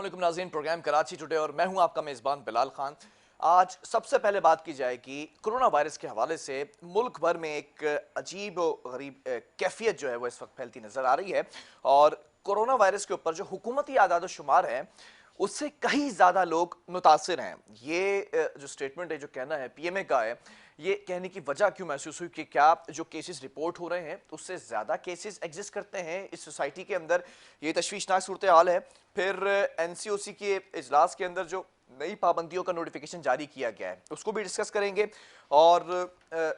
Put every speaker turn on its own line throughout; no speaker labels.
अस्सलाम नाज़रीन, programme Karachi today और मैं हूं आपका मेज़बान बिलाल खान। आज सबसे पहले बात की जाएगी कोरोना वायरस के हवाले से। मुल्क भर में एक अजीब व गरीब कैफियत जो है वो इस वक्त फैलती नज़र आ रही है और कोरोना वायरस के ऊपर जो हुकूमती आदाद शुमार है उससे कहीं ज़्यादा लोग मुतासिर हैं। ये जो स्टेटमेंट है, जो कहना है पीएमए का है, ये कहने की वजह क्यों महसूस हुई कि क्या जो केसेस रिपोर्ट हो रहे हैं उससे ज़्यादा केसेस एग्जिस्ट करते हैं इस सोसाइटी के अंदर? ये तशवीशनाक सूरत हाल है। फिर एनसीओसी के इजलास के अंदर जो नई पाबंदियों का नोटिफिकेशन जारी किया गया है उसको भी डिस्कस करेंगे और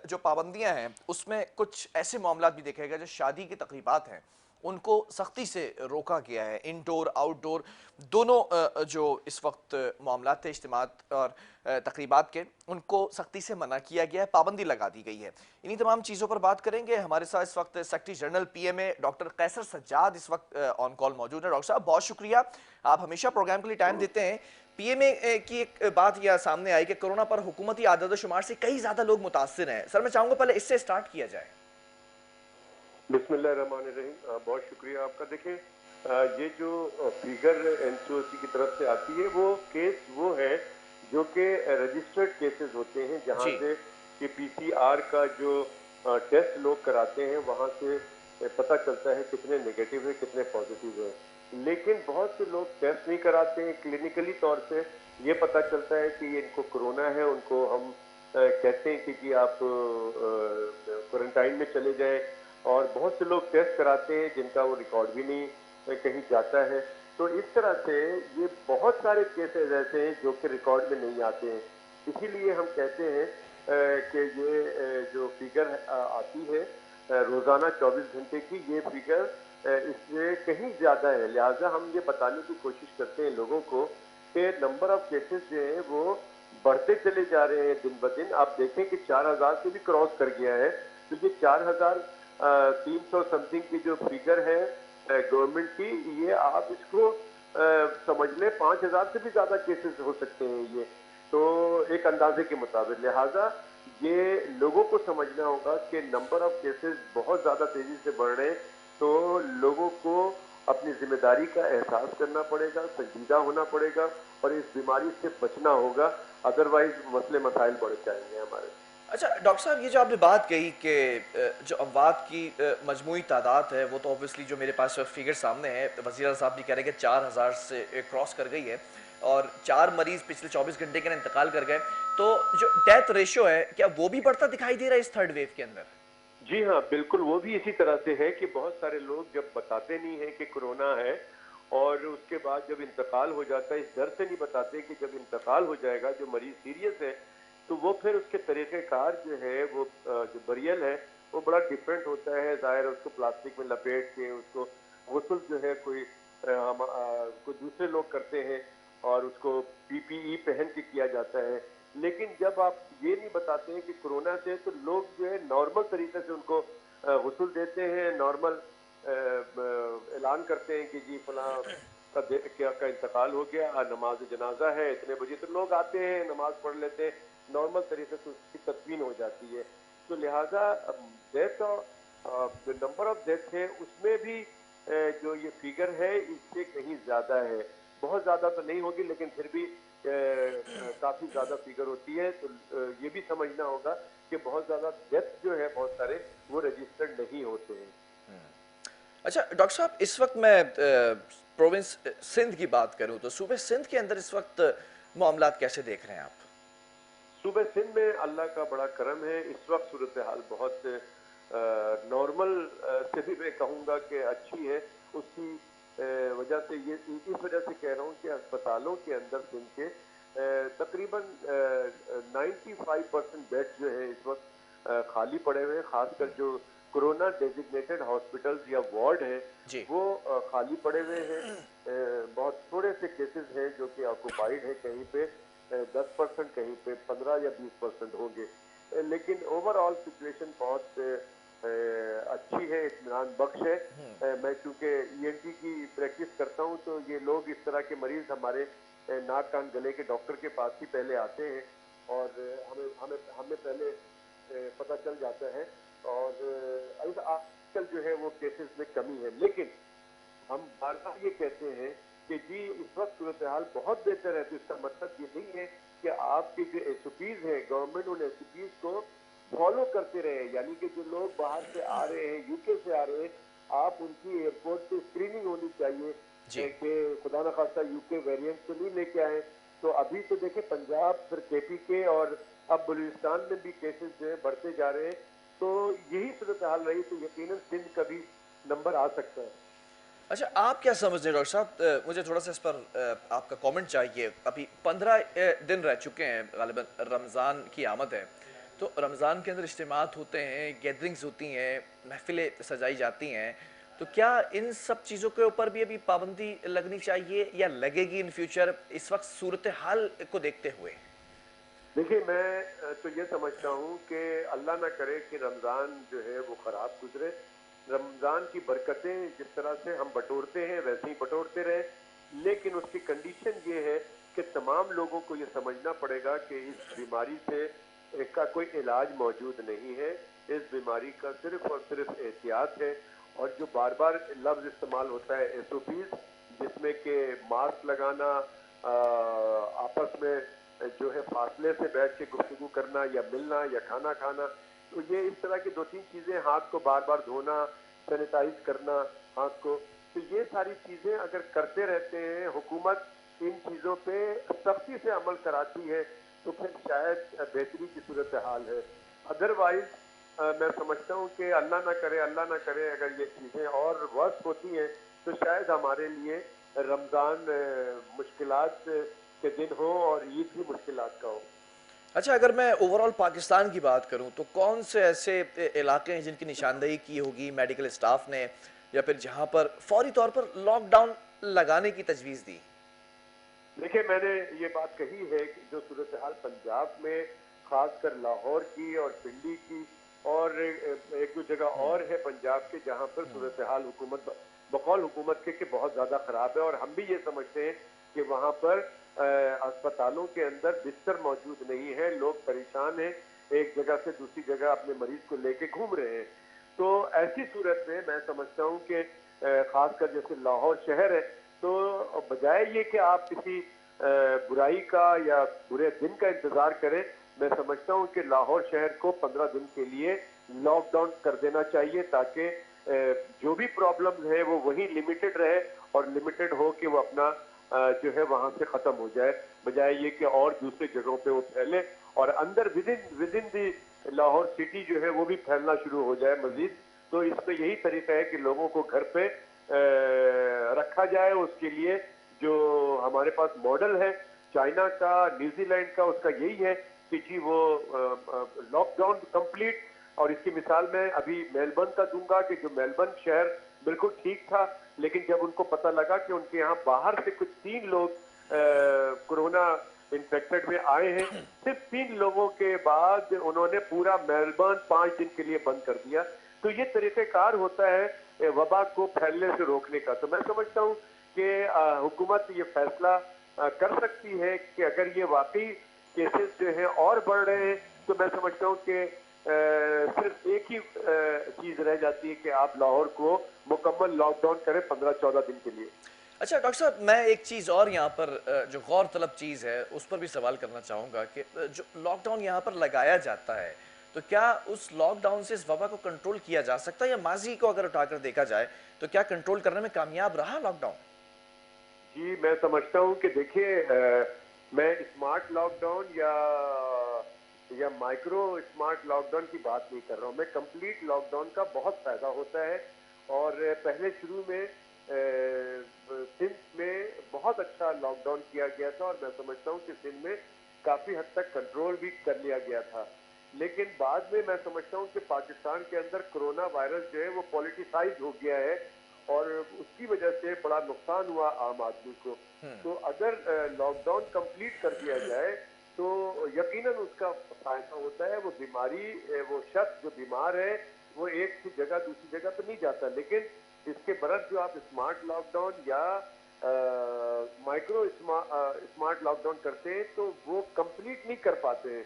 जो पाबंदियां हैं उसमें कुछ ऐसे मामला भी देखे गए जो शादी की तकरीबात हैं उनको सख्ती से रोका गया है। इनडोर आउटडोर दोनों जो इस वक्त मामला थे इज्तिमात और तकरीबात के, उनको सख्ती से मना किया गया है, पाबंदी लगा दी गई है। इन्हीं तमाम चीज़ों पर बात करेंगे। हमारे साथ इस वक्त सेक्रेटरी जनरल पीएमए डॉक्टर कैसर सज्जाद इस वक्त ऑन कॉल मौजूद है। डॉक्टर साहब, बहुत शुक्रिया, आप हमेशा प्रोग्राम के लिए टाइम देते हैं। पीएमए की एक बात यह सामने आई कि कोरोना पर हुकूमती आदद शुमार से कई ज्यादा लोग मुतासिर हैं। सर, मैं चाहूंगा पहले इससे स्टार्ट किया जाए।
बिस्मिल्लाहिर्रहमानिर्रहीम। बहुत शुक्रिया आपका। देखें, ये जो फिगर एनसीओसी की तरफ से आती है वो केस वो है जो कि रजिस्टर्ड केसेस होते हैं, जहां
जी।
से कि पीसीआर का जो टेस्ट लोग कराते हैं वहां से पता चलता है कितने नेगेटिव है कितने पॉजिटिव है। लेकिन बहुत से लोग टेस्ट नहीं कराते हैं। क्लिनिकली तौर से ये पता चलता है कि ये इनको कोरोना है, उनको हम कहते हैं कि आप क्वारंटाइन में चले जाएं। और बहुत से लोग टेस्ट कराते हैं जिनका वो रिकॉर्ड भी नहीं कहीं जाता है। तो इस तरह से ये बहुत सारे केसेस ऐसे हैं जो कि रिकॉर्ड में नहीं आते हैं। इसीलिए हम कहते हैं कि ये जो फिगर आती है रोजाना 24 घंटे की, ये फिगर इससे कहीं ज्यादा है। लिहाजा हम ये बताने की कोशिश करते हैं लोगों को कि नंबर ऑफ केसेस जो है वो बढ़ते चले जा रहे हैं दिन ब दिन। आप देखें कि 4000 से भी क्रॉस कर गया है। तो ये 4300 समथिंग की जो फिगर है गवर्नमेंट की, ये आप इसको समझ लें 5000 से भी ज्यादा केसेस हो सकते हैं ये, तो एक अंदाजे के मुताबिक। लिहाजा ये लोगों को समझना होगा कि नंबर ऑफ केसेस बहुत ज्यादा तेजी से बढ़ रहे हैं। तो लोगों को अपनी जिम्मेदारी का एहसास करना पड़ेगा, संजीदा होना पड़ेगा और इस बीमारी से बचना होगा। अदरवाइज मसले मसाइल बढ़ जाएंगे हमारे।
अच्छा डॉक्टर साहब, ये जो आपने बात कही कि जो अमवात की मजमूई तादाद है वो तो ऑब्वियसली जो मेरे पास फिगर सामने है, वज़ीर आज़म साहब भी कह रहे हैं कि 4000 से क्रॉस कर गई है और 4 मरीज पिछले 24 घंटे के अंदर इंतकाल कर गए। तो जो डेथ रेशियो है, क्या वो भी बढ़ता दिखाई दे रहा है इस थर्ड वेव के अंदर?
जी हाँ, बिल्कुल। वो भी इसी तरह से है कि बहुत सारे लोग जब बताते नहीं है कि कोरोना है और उसके बाद जब इंतकाल हो जाता है, इस डर से नहीं बताते कि जब इंतकाल हो जाएगा जो मरीज सीरियस है तो वो फिर उसके तरीक़ेकार जो है वो जो बरियल है वो बड़ा डिफरेंट होता है। ज़ाहिर है, उसको प्लास्टिक में लपेट के उसको गुस्ल जो है कोई दूसरे लोग करते हैं और उसको पीपीई पहन के किया जाता है। लेकिन जब आप ये नहीं बताते हैं कि कोरोना से, तो लोग जो है नॉर्मल तरीके से उनको गुस्ल देते हैं, नॉर्मल ऐलान करते हैं कि जी फला का इंतकाल हो गया, नमाज जनाजा है इतने बजे, तो लोग आते हैं नमाज पढ़ लेते हैं, नॉर्मल तरीके से उसकी तदफीन हो जाती है। तो लिहाजा डेथ जो नंबर ऑफ डेथ है उसमें भी जो ये फिगर है इससे कहीं ज्यादा है। बहुत ज्यादा तो नहीं होगी लेकिन फिर भी काफी ज्यादा फिगर होती है। तो ये भी समझना होगा कि बहुत ज्यादा डेथ जो है बहुत सारे वो रजिस्टर्ड नहीं होते हैं।
अच्छा डॉक्टर साहब, इस वक्त मैं प्रोविंस सिंध की बात करूं तो सूबे सिंध के अंदर इस वक्त मामलात कैसे देख रहे हैं आप?
सूबे सिंध में अल्लाह का बड़ा करम है। इस वक्त सूरत हाल बहुत नॉर्मल से भी मैं कहूँगा कि अच्छी है। उसकी वजह से ये इस वजह से कह रहा हूँ कि अस्पतालों के अंदर सिंध के तकरीबन 95% बेड जो है इस वक्त खाली पड़े हुए हैं। खासकर जो कोरोना डेजिग्नेटेड हॉस्पिटल्स या वार्ड हैं
जी।
वो खाली पड़े हुए हैं। बहुत थोड़े से केसेस हैं जो कि ऑक्यूपाइड है, कहीं पे 10%, कहीं पे 15 या 20% होंगे। लेकिन ओवरऑल सिचुएशन बहुत अच्छी है, इत्मीनान बख्श है। मैं चूंकि ईएनटी की प्रैक्टिस करता हूं तो ये लोग इस तरह के मरीज हमारे नाक कान गले के डॉक्टर के पास ही पहले आते हैं और हमें हमें हमें पहले पता चल जाता है। और आजकल जो है वो केसेस में कमी है। लेकिन हम बार बार ये कहते हैं कि जी इस वक्त सूरत हाल बहुत बेहतर है, तो इसका मतलब ये नहीं है कि आपके जो एसओपीज हैं, गवर्नमेंट उन एसओपीज को फॉलो करते रहे। यानी कि जो लोग बाहर से आ रहे हैं, यूके से आ रहे हैं, आप उनकी एयरपोर्ट पे स्क्रीनिंग होनी चाहिए
जी।
कि खुदा न खास्ता यूके वेरिएंट तो नहीं लेके आए। तो अभी तो देखिए पंजाब, फिर केपी और अब बलूचिस्तान में भी केसेस जो है बढ़ते जा रहे हैं। तो यही सूरत हाल रही तो यकीनन सिंध का भी नंबर आ सकता है।
अच्छा, आप क्या समझते हैं डॉक्टर साहब? मुझे थोड़ा सा इस पर आपका कमेंट चाहिए। अभी 15 दिन रह चुके हैं, ग़ालिबन रमज़ान की आमद है। तो रमज़ान के अंदर इज्तिमात होते हैं, गैदरिंग्स होती हैं, महफ़िलें सजाई जाती हैं। तो क्या इन सब चीज़ों के ऊपर भी अभी पाबंदी लगनी चाहिए या लगेगी इन फ्यूचर, इस वक्त सूरत हाल को देखते हुए?
देखिए मैं तो ये समझता हूँ कि अल्लाह ना करे कि रमज़ान जो है वो ख़राब गुजरे। रमज़ान की बरकतें जिस तरह से हम बटोरते हैं वैसे ही बटोरते रहें, लेकिन उसकी कंडीशन ये है कि तमाम लोगों को ये समझना पड़ेगा कि इस बीमारी से का कोई इलाज मौजूद नहीं है। इस बीमारी का सिर्फ और सिर्फ एहतियात है। और जो बार बार लफ्ज़ इस्तेमाल होता है एसओपीज, जिसमें कि मास्क लगाना, आपस में जो है फासले से बैठ के गुफ्तगू करना या मिलना या खाना खाना, तो ये इस तरह की 2-3 चीज़ें, हाथ को बार बार धोना, सैनिटाइज करना हाथ को, तो ये सारी चीज़ें अगर करते रहते हैं, हुकूमत इन चीज़ों पे सख्ती से अमल कराती है, तो फिर शायद बेहतरी की सूरत हाल है। अदरवाइज मैं समझता हूँ कि अल्लाह ना करे अगर ये चीज़ें और वर्स होती हैं, तो शायद हमारे लिए रमज़ान मुश्किलात के दिन हो और ईद भी मुश्किलात का हो।
अच्छा, अगर मैं ओवरऑल पाकिस्तान की बात करूं तो कौन से ऐसे इलाके हैं जिनकी निशानदेही की होगी मेडिकल स्टाफ ने, या फिर जहां पर फौरी तौर पर लॉकडाउन लगाने की तजवीज़ दी?
देखिए मैंने ये बात कही है कि जो सूरत हाल पंजाब में, खासकर लाहौर की और पिंडी की और एक दो जगह और है पंजाब के जहां पर सूरत हाल हुकूमत बकौल हुकूमत के बहुत ज़्यादा ख़राब है। और हम भी ये समझते हैं कि वहां पर अस्पतालों के अंदर बिस्तर मौजूद नहीं है, लोग परेशान हैं, एक जगह से दूसरी जगह अपने मरीज को लेके घूम रहे हैं। तो ऐसी सूरत में मैं समझता हूँ कि खासकर जैसे लाहौर शहर है, तो बजाय ये कि आप किसी बुराई का या बुरे दिन का इंतजार करें, मैं समझता हूँ कि लाहौर शहर को 15 दिन के लिए लॉकडाउन कर देना चाहिए, ताकि जो भी प्रॉब्लम है वो वहीं लिमिटेड रहे और लिमिटेड हो कि वो अपना जो है वहां से खत्म हो जाए, बजाय ये कि और दूसरी जगहों पे वो फैले और अंदर विदिन विदिन दी लाहौर सिटी जो है वो भी फैलना शुरू हो जाए मजीद। तो इसमें यही तरीका है कि लोगों को घर पे रखा जाए। उसके लिए जो हमारे पास मॉडल है चाइना का, न्यूजीलैंड का, उसका यही है कि जी वो लॉकडाउन कंप्लीट। और इसकी मिसाल मैं अभी मेलबर्न का दूंगा कि जो मेलबर्न शहर बिल्कुल ठीक था, लेकिन जब उनको पता लगा कि उनके यहाँ बाहर से कुछ 3 लोग कोरोना इन्फेक्टेड में आए हैं, सिर्फ 3 लोगों के बाद उन्होंने पूरा मेलबर्न 5 दिन के लिए बंद कर दिया। तो ये तरीक़ेकार होता है वबा को फैलने से रोकने का। तो मैं समझता हूँ कि हुकूमत ये फैसला कर सकती है कि अगर ये वाकई केसेस जो हैं और बढ़ रहे हैं, तो मैं समझता हूँ कि सिर्फ एक ही चीज रह जाती है कि आप लाहौर को मुकम्मल लॉकडाउन करें 15-14 दिन के लिए।
अच्छा डॉक्टर साहब, मैं एक चीज़ और यहाँ पर जो गौर तलब चीज़ है उस पर भी सवाल करना चाहूँगा कि जो लॉकडाउन यहाँ पर लगाया जाता है, तो क्या उस लॉकडाउन से इस वबा को कंट्रोल किया जा सकता है, या माजी को अगर उठाकर देखा जाए तो क्या कंट्रोल करने में कामयाब रहा लॉकडाउन?
जी मैं समझता हूँ कि देखिए मैं स्मार्ट लॉकडाउन या माइक्रो स्मार्ट लॉकडाउन की बात नहीं कर रहा हूँ। मैं कंप्लीट लॉकडाउन का बहुत फायदा होता है। और पहले शुरू में सिंध में बहुत अच्छा लॉकडाउन किया गया था और मैं समझता हूँ कि सिंध में काफी हद तक कंट्रोल भी कर लिया गया था। लेकिन बाद में मैं समझता हूँ कि पाकिस्तान के अंदर कोरोना वायरस जो है वो पॉलिटिसाइज हो गया है और उसकी वजह से बड़ा नुकसान हुआ आम आदमी को। तो अगर लॉकडाउन कंप्लीट कर दिया जाए तो यकीनन उसका फायदा होता है। वो बीमारी वो शख्स जो बीमार है वो एक सी जगह दूसरी जगह तो नहीं जाता, लेकिन इसके बरस जो आप स्मार्ट लॉकडाउन या माइक्रो स्मार्ट लॉकडाउन करते हैं तो वो कंप्लीट नहीं कर पाते हैं।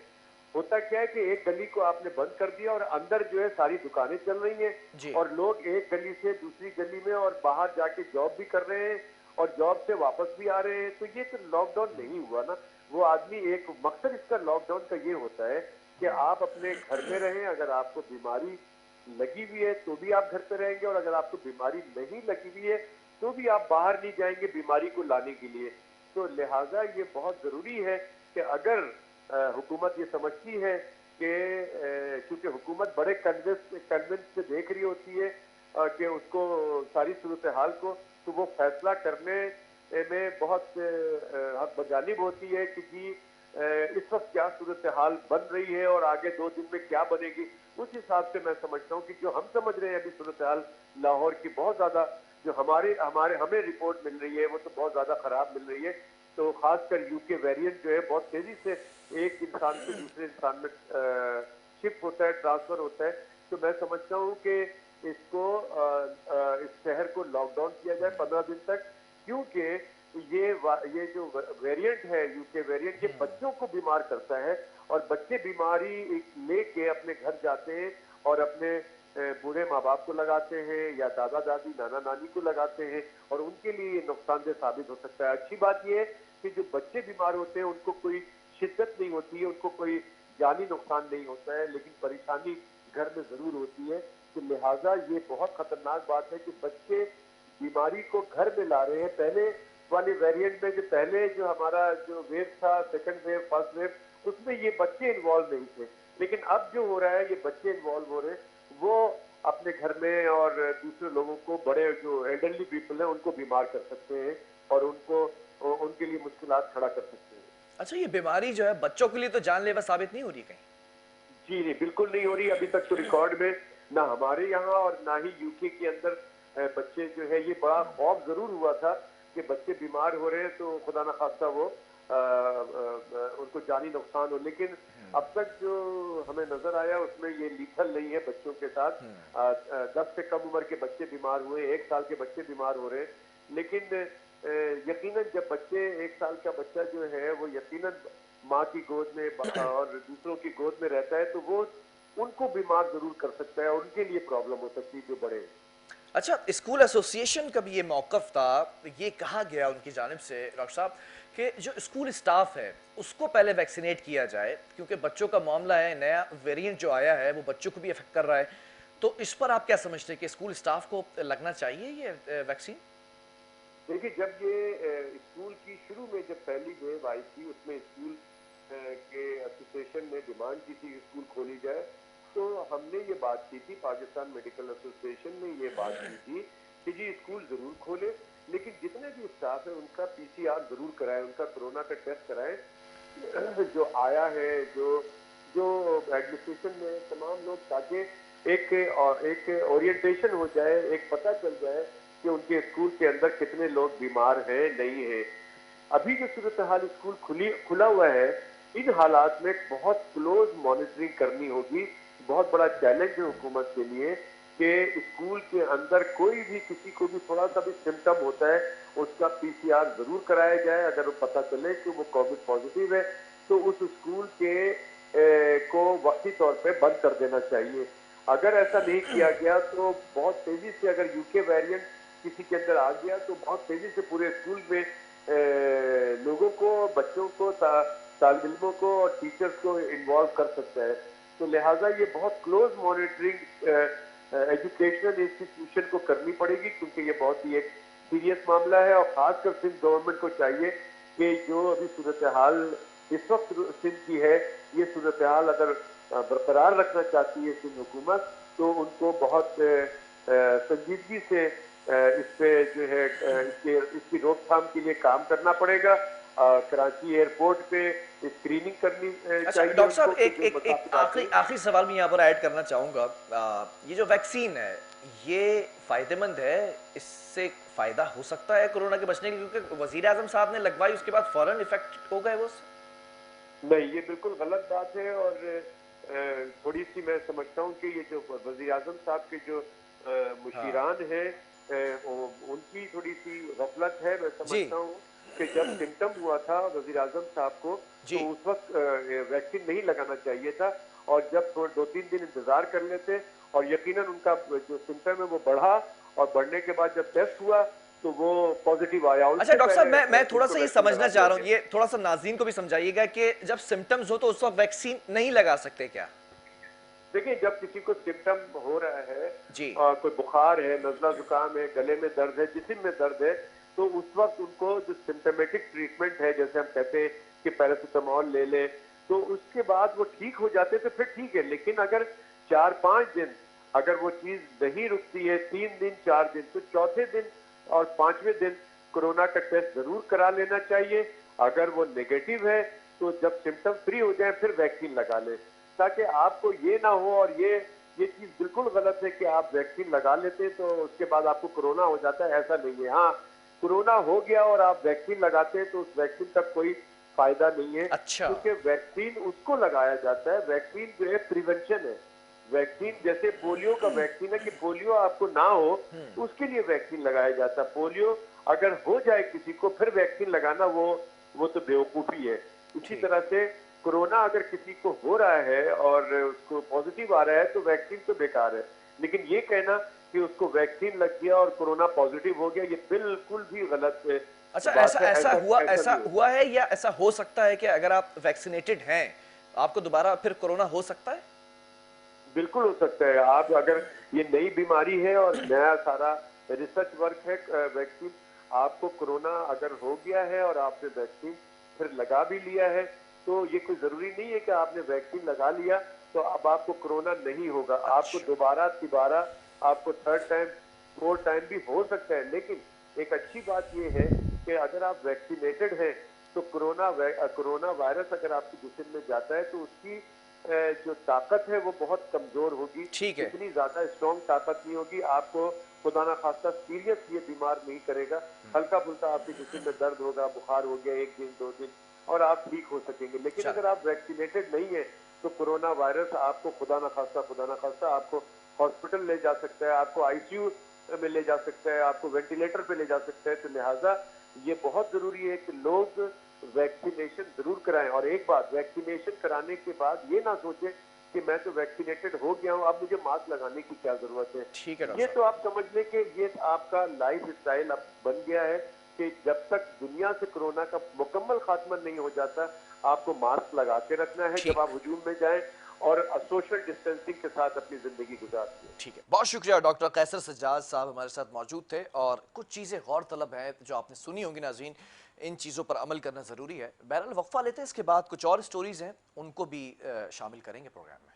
होता क्या है कि एक गली को आपने बंद कर दिया और अंदर जो है सारी दुकानें चल रही हैं
जी।
और लोग एक गली से दूसरी गली में और बाहर जाके जॉब भी कर रहे हैं और जॉब से वापस भी आ रहे हैं, तो ये तो लॉकडाउन नहीं हुआ ना। वो आदमी, एक मकसद इसका लॉकडाउन का ये होता है कि आप अपने घर में रहें। अगर आपको बीमारी लगी हुई है तो भी आप घर पे रहेंगे, और अगर आपको बीमारी नहीं लगी हुई है तो भी आप बाहर नहीं जाएंगे बीमारी को लाने के लिए। तो लिहाजा ये बहुत जरूरी है कि अगर हुकूमत ये समझती है कि क्योंकि हुकूमत बड़े कन्विंस से देख रही होती है कि उसको सारी सूरत हाल को, तो वो फैसला करने में बहुत हद बजानिब होती है कि जी इस वक्त क्या सूरत हाल बन रही है और आगे 2 दिन में क्या बनेगी। उस हिसाब से मैं समझता हूँ कि जो हम समझ रहे हैं अभी सूरत हाल लाहौर की बहुत ज्यादा, जो हमारे हमारे हमें रिपोर्ट मिल रही है वो तो बहुत ज्यादा खराब मिल रही है। तो खासकर यूके वेरिएंट जो है बहुत तेजी से एक इंसान से दूसरे इंसान में शिफ्ट होता है, ट्रांसफर होता है। तो मैं समझता हूँ कि इसको इस शहर को लॉकडाउन किया जाए 15 दिन तक, क्योंकि ये जो वेरिएंट है यूके वेरिएंट, ये बच्चों को बीमार करता है और बच्चे बीमारी लेके अपने घर जाते हैं और अपने बूढ़े माँ बाप को लगाते हैं या दादा दादी नाना नानी को लगाते हैं, और उनके लिए ये नुकसानदेह साबित हो सकता है। अच्छी बात यह है कि जो बच्चे बीमार होते हैं उनको कोई शिद्दत नहीं होती है, उनको कोई जानी नुकसान नहीं होता है, लेकिन परेशानी घर में जरूर होती है। तो लिहाजा ये बहुत खतरनाक बात है कि बच्चे बीमारी को घर में ला रहे हैं। पहले वाले वेरिएंट में जो हमारा जो वेव था, सेकंड वेव, फर्स्ट वेव, उसमें ये बच्चे इन्वॉल्व नहीं थे। लेकिन अब जो हो रहा है, ये बच्चे इन्वॉल्व हो रहे हैं, वो अपने घर में और दूसरे लोगों को, बड़े जो एल्डरली पीपल हैं उनको बीमार कर सकते हैं और उनको उनके लिए मुश्किलात खड़ा कर सकते हैं।
अच्छा, ये बीमारी जो है बच्चों के लिए तो जानलेवा साबित नहीं हो रही कहीं?
जी नहीं, बिल्कुल नहीं हो रही। अभी तक तो रिकॉर्ड में ना हमारे यहाँ और ना ही यूके के अंदर बच्चे जो है, ये बड़ा खौफ जरूर हुआ था कि बच्चे बीमार हो रहे हैं तो खुदा न खास्ता वो उनको जानी नुकसान हो, लेकिन अब तक जो हमें नजर आया उसमें ये लीथल नहीं है बच्चों के साथ। 10 से कम उम्र के बच्चे बीमार हुए, 1 साल के बच्चे बीमार हो रहे हैं। लेकिन यकीनन जब बच्चे, 1 साल का बच्चा जो है वो यकीनन माँ की गोद में और दूसरों की गोद में रहता है, तो वो उनको बीमार जरूर कर सकता है और उनके लिए प्रॉब्लम हो सकती है जो बड़े हैं।
अच्छा, स्कूल एसोसिएशन का भी ये मौकफ था, ये कहा गया उनकी जानिब से डॉक्टर साहब कि जो स्कूल स्टाफ है उसको पहले वैक्सीनेट किया जाए, क्योंकि बच्चों का मामला है, नया वेरिएंट जो आया है वो बच्चों को भी अफेक्ट कर रहा है। तो इस पर आप क्या समझते हैं कि स्कूल स्टाफ को लगना चाहिए ये वैक्सीन?
देखिए, जब ये स्कूल की शुरू में जब पहली वेव आई थी, उसमें स्कूल के एसोसिएशन ने डिमांड की थी स्कूल खोली जाए, तो हमने ये बात की थी, पाकिस्तान मेडिकल एसोसिएशन ने ये बात की थी कि जी स्कूल जरूर खोले, लेकिन जितने भी स्टाफ है उनका पीसीआर जरूर कराएं, उनका कोरोना का टेस्ट कराएं जो आया है, जो जो एडमिनिस्ट्रेशन में तमाम लोग, ताकि एक ओरिएंटेशन हो जाए, एक पता चल जाए कि उनके स्कूल के अंदर कितने लोग बीमार हैं, नहीं है। अभी जो सूरत हाल स्कूल खुला हुआ है, इन हालात में बहुत क्लोज मॉनिटरिंग करनी होगी। बहुत बड़ा चैलेंज है हुकूमत के लिए कि स्कूल के अंदर कोई भी, किसी को भी थोड़ा सा भी सिम्टम होता है, उसका पीसीआर जरूर कराया जाए। अगर वो पता चले कि वो कोविड पॉजिटिव है तो उस स्कूल के को वक्ती तौर पे बंद कर देना चाहिए। अगर ऐसा नहीं किया गया तो बहुत तेजी से, अगर यूके वेरिएंट किसी के अंदर आ गया तो बहुत तेजी से पूरे स्कूल में लोगों को, बच्चों को, तालिब इल्मों को और टीचर्स को इन्वॉल्व कर सकता है। तो लिहाजा ये बहुत क्लोज मॉनिटरिंग एजुकेशनल इंस्टीट्यूशन को करनी पड़ेगी, क्योंकि ये बहुत ही एक सीरियस मामला है। और खासकर सिंध गवर्नमेंट को चाहिए कि जो अभी सूरत हाल इस वक्त सिंध की है, ये सूरत हाल अगर बरकरार रखना चाहती है सिंध हुकूमत, तो उनको बहुत संजीदगी से इस पे जो है इसकी रोकथाम के लिए काम करना पड़ेगा। कराची एयरपोर्ट पे स्क्रीनिंग करनी
अच्छा
चाहिए
डॉक्टर
उनको
साहब,
कि
एक
जो
एक एक आखिरी आखिरी सवाल मैं यहाँ पर ऐड करना चाहूँगा। ये जो वैक्सीन है ये फायदेमंद है, इससे फायदा हो सकता है कोरोना के बचने के लिए, क्योंकि वजीर आजम साहब ने लगवाई उसके बाद फौरन इफेक्ट हो गए वो उससे?
नहीं, ये बिल्कुल गलत बात है। और थोड़ी सी मैं समझता हूँ कि ये जो वजीर आजम साहब के जो
हाँ
मुशीरान हैं, उनकी थोड़ी सी गफलत है। मैं
जी
समझता हूँ कि जब सिम्टम हुआ था वजीर आजम साहब को, तो
जी।
उस वक्त वैक्सीन नहीं लगाना चाहिए था, और जब 2-3 दिन इंतजार कर लेते, और यकीनन उनका जो सिम्टम है वो बढ़ा, और बढ़ने के बाद जब टेस्ट हुआ तो वो पॉजिटिव आया।
अच्छा
उससे
डॉक्टर साहब,
पहले
मैं थोड़ा
जिनको
सा ये
वैक्सीन
समझना
लगा
चाह
दिया
रहा हूँ,
गया।
ये थोड़ा सा नाज़रीन को भी समझाइएगा कि जब सिम्टम्स हो तो उस वक्त वैक्सीन नहीं लगा सकते क्या?
देखिए, जब किसी को सिम्टम हो रहा है,
जी।
कोई बुखार है, नज़ला ज़ुकाम है, गले में दर्द है, जिस्म में दर्द है, तो उस वक्त उनको जो सिम्टोमेटिक ट्रीटमेंट है, जैसे हम कहते हैं कि पैरासिटामोल ले लें, तो उसके बाद वो ठीक हो जाते हैं, तो फिर ठीक है। लेकिन अगर 4-5 दिन अगर वो चीज़ नहीं रुकती है, 3 दिन, 4 दिन, तो चौथे दिन और 5वें दिन कोरोना का टेस्ट ज़रूर करा लेना चाहिए। अगर वो नेगेटिव है, तो जब सिम्टम फ्री हो जाए, फिर वैक्सीन लगा लें। ताकि आपको ये ना हो, और ये चीज बिल्कुल गलत है कि आप वैक्सीन लगा लेते हैं तो उसके बाद आपको कोरोना हो जाता है, ऐसा नहीं है। हाँ, कोरोना हो गया और आप वैक्सीन लगाते हैं तो उस वैक्सीन का कोई फायदा नहीं है,
अच्छा।
क्योंकि वैक्सीन उसको लगाया जाता है, वैक्सीन जो है प्रिवेंशन है। वैक्सीन जैसे पोलियो का वैक्सीन है कि पोलियो आपको ना हो, उसके लिए वैक्सीन लगाया जाता है। पोलियो अगर हो जाए किसी को फिर वैक्सीन लगाना, वो तो बेवकूफी है। इसी
ठीक।
तरह से कोरोना अगर किसी को हो रहा है और उसको पॉजिटिव आ रहा है तो वैक्सीन तो बेकार है। लेकिन ये कहना कि उसको वैक्सीन लग गया और कोरोना पॉजिटिव हो गया, ये बिल्कुल भी गलत है
अच्छा, ऐसा
बात है।
ऐसा
ऐसा
हुआ
ऐसा
ऐसा
नहीं होता।
हुआ है या ऐसा हो सकता है कि अगर आप वैक्सीनेटेड हैं आपको दोबारा फिर कोरोना हो सकता है?
बिल्कुल हो सकता है। आप अगर ये नई बीमारी है और नया सारा रिसर्च वर्क है, वैक्सीन, आपको कोरोना अगर हो गया है और आपने वैक्सीन फिर लगा भी लिया है, तो ये कोई जरूरी नहीं है कि आपने वैक्सीन लगा लिया तो अब आपको कोरोना नहीं होगा। आपको
अच्छा।
दोबारा तिबारा, आपको थर्ड टाइम, फोर्थ टाइम भी हो सकता है। लेकिन एक अच्छी बात ये है कि अगर आप वैक्सीनेटेड हैं तो कोरोना वायरस अगर आपके जिस्म में जाता है तो उसकी जो ताकत है वो बहुत कमजोर होगी।
ठीक है।
इतनी ज्यादा स्ट्रॉन्ग ताकत नहीं होगी। आपको खुदा ना खास्ता सीरियस ये बीमार नहीं करेगा। हल्का फुल्का आपके जिस्म में दर्द होगा, बुखार हो गया 1 दिन 2 दिन, और आप ठीक हो सकेंगे। लेकिन
चल।
अगर आप वैक्सीनेटेड नहीं है तो कोरोना वायरस आपको खुदा ना खास्ता आपको हॉस्पिटल ले जा सकता है, आपको आईसीयू में ले जा सकता है, आपको वेंटिलेटर पे ले जा सकता है। तो लिहाजा ये बहुत जरूरी है कि लोग वैक्सीनेशन जरूर कराएं। और एक बात, वैक्सीनेशन कराने के बाद ये ना सोचें कि मैं तो वैक्सीनेटेड हो गया हूं, अब मुझे मास्क लगाने की क्या जरूरत है।
ठीक है डॉक्टर
ये
साहब।
तो आप समझ लें कि ये आपका लाइफ स्टाइल अब बन गया है कि जब तक दुनिया से कोरोना का मुकम्मल खात्मा नहीं हो जाता, आपको मास्क लगा के रखना है जब
ठीक।
आप हुजूम में जाएं, और सोशल डिस्टेंसिंग के साथ अपनी जिंदगी गुजारती है।
ठीक है, बहुत शुक्रिया। डॉक्टर कैसर सज्जाद साहब हमारे साथ मौजूद थे और कुछ चीज़ें गौर तलब हैं जो आपने सुनी होंगी नाज़रीन, इन चीज़ों पर अमल करना ज़रूरी है। बहरहाल वक्फा लेते हैं, इसके बाद कुछ और स्टोरीज़ हैं उनको भी शामिल करेंगे प्रोग्राम में।